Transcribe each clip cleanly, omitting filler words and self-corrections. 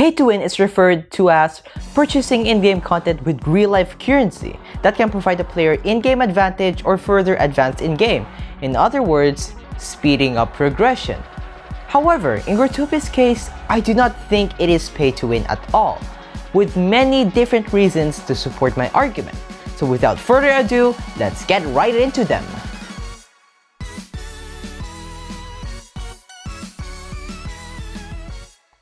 Pay-to-win is referred to as purchasing in-game content with real-life currency that can provide the player in-game advantage or further advance in-game. In other words, speeding up progression. However, in Growtopia's case, I do not think it is pay-to-win at all, with many different reasons to support my argument. So without further ado, let's get right into them.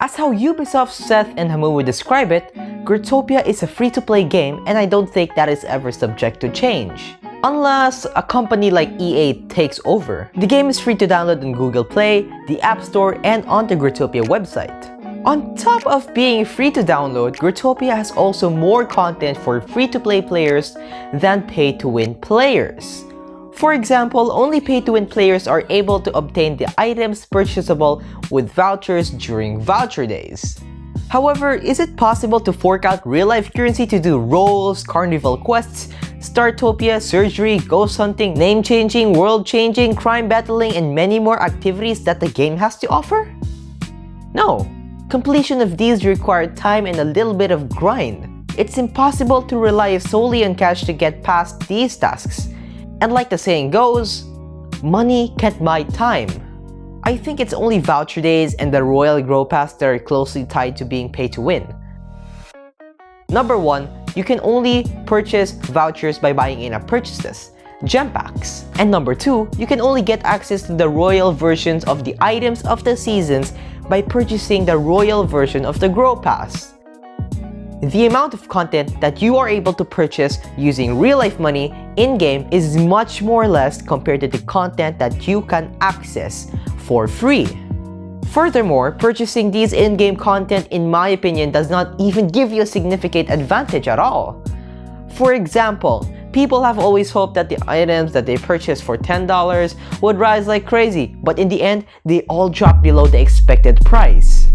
As how Ubisoft's Seth and Hamu would describe it, Growtopia is a free-to-play game and I don't think that is ever subject to change. Unless a company like EA takes over. The game is free to download on Google Play, the App Store, and on the Growtopia website. On top of being free to download, Growtopia has also more content for free-to-play players than pay-to-win players. For example, only pay-to-win players are able to obtain the items purchasable with vouchers during voucher days. However, is it possible to fork out real-life currency to do roles, carnival quests, Startopia, surgery, ghost hunting, name-changing, world-changing, crime battling, and many more activities that the game has to offer? No. Completion of these require time and a little bit of grind. It's impossible to rely solely on cash to get past these tasks. And like the saying goes, money can't buy time. I think it's only voucher days and the Royal Grow Pass that are closely tied to being pay to win. Number 1, you can only purchase vouchers by buying in-app purchases, Jimp packs. And number 2, you can only get access to the Royal versions of the items of the seasons by purchasing the Royal version of the Grow Pass. The amount of content that you are able to purchase using real-life money in-game is much more less compared to the content that you can access for free. Furthermore, purchasing these in-game content, in my opinion, does not even give you a significant advantage at all. For example, people have always hoped that the items that they purchased for $10 would rise like crazy, but in the end, they all drop below the expected price.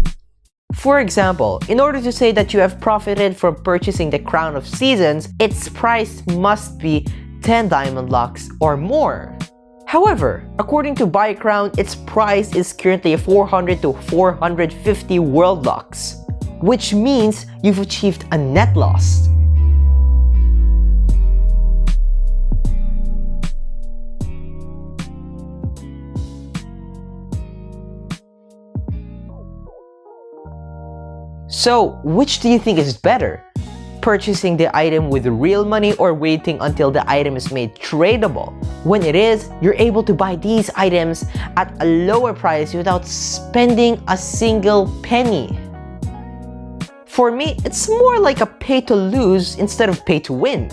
For example, in order to say that you have profited from purchasing the Crown of Seasons, its price must be 10 diamond locks or more. However, according to Buy Crown, its price is currently 400 to 450 world locks, which means you've achieved a net loss. So, which do you think is better? Purchasing the item with real money or waiting until the item is made tradable? When it is, you're able to buy these items at a lower price without spending a single penny. For me, it's more like a pay to lose instead of pay to win.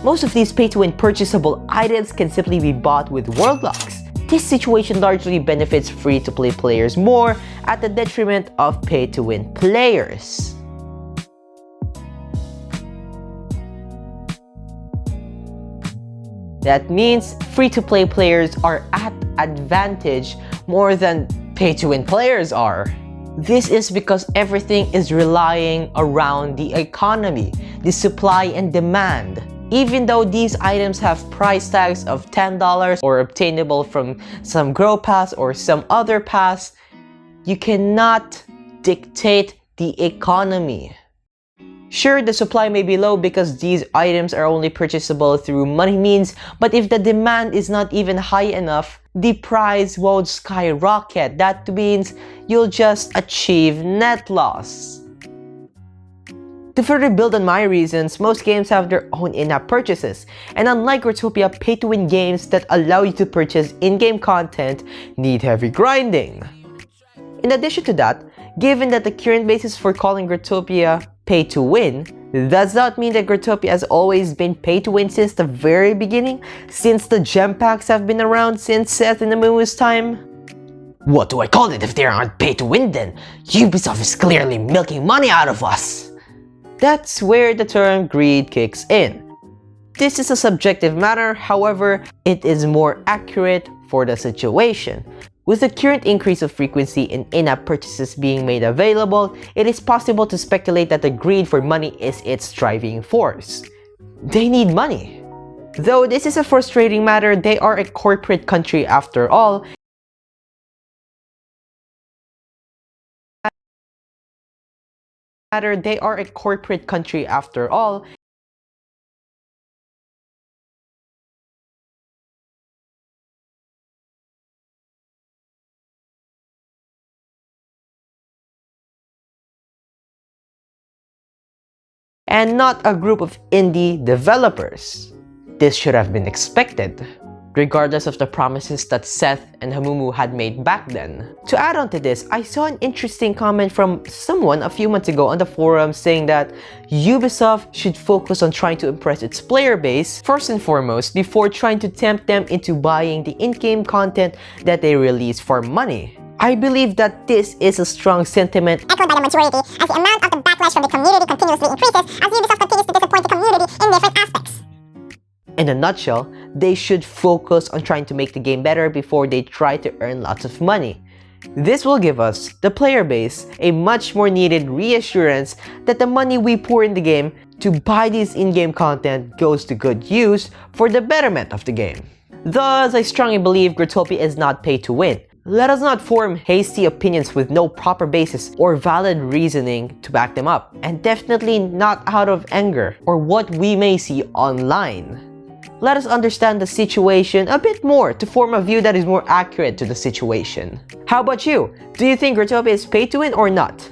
Most of these pay to win purchasable items can simply be bought with world locks. This situation largely benefits free-to-play players more at the detriment of pay-to-win players. That means free-to-play players are at advantage more than pay-to-win players are. This is because everything is relying around the economy, the supply and demand. Even though these items have price tags of $10 or obtainable from some Grow Pass or some other pass, you cannot dictate the economy. Sure, the supply may be low because these items are only purchasable through money means, but if the demand is not even high enough, the price won't skyrocket. That means you'll just achieve net loss. To further build on my reasons, most games have their own in-app purchases, and unlike Growtopia, pay-to-win games that allow you to purchase in-game content need heavy grinding. In addition to that, given that the current basis for calling Growtopia pay-to-win does not mean that Growtopia has always been pay-to-win since the very beginning, since the gem packs have been around since Seth and Amu's time. What do I call it if they aren't pay-to-win then? Ubisoft is clearly milking money out of us! That's where the term greed kicks in. This is a subjective matter, however, it is more accurate for the situation. With the current increase of frequency in in-app purchases being made available, it is possible to speculate that the greed for money is its driving force. They need money. Though this is a frustrating matter, they are a corporate country after all, They are a corporate country after all. And not a group of indie developers. This should have been expected, regardless of the promises that Seth and Hamumu had made back then. To add on to this, I saw an interesting comment from someone a few months ago on the forum saying that Ubisoft should focus on trying to impress its player base first and foremost before trying to tempt them into buying the in-game content that they release for money. I believe that this is a strong sentiment echoed by the majority, as the amount of the backlash from the community continuously increases as Ubisoft continues to disappoint the community in different aspects. In a nutshell, they should focus on trying to make the game better before they try to earn lots of money. This will give us, the player base, a much more needed reassurance that the money we pour in the game to buy this in-game content goes to good use for the betterment of the game. Thus, I strongly believe Growtopia is not pay to win. Let us not form hasty opinions with no proper basis or valid reasoning to back them up, and definitely not out of anger or what we may see online. Let us understand the situation a bit more to form a view that is more accurate to the situation. How about you? Do you think Growtopia is pay to win or not?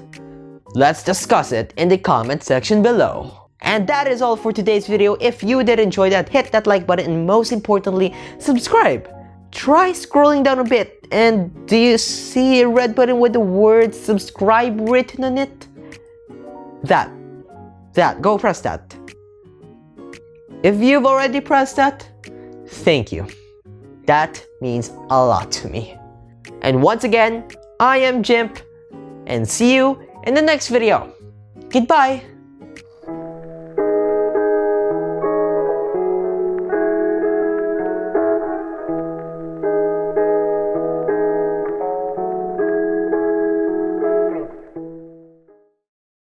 Let's discuss it in the comment section below. And that is all for today's video. If you did enjoy that, hit that like button and most importantly, subscribe. Try scrolling down a bit, and do you see a red button with the word subscribe written on it? Go press that. If you've already pressed that, thank you. That means a lot to me. And once again, I am Jimp, and see you in the next video. Goodbye!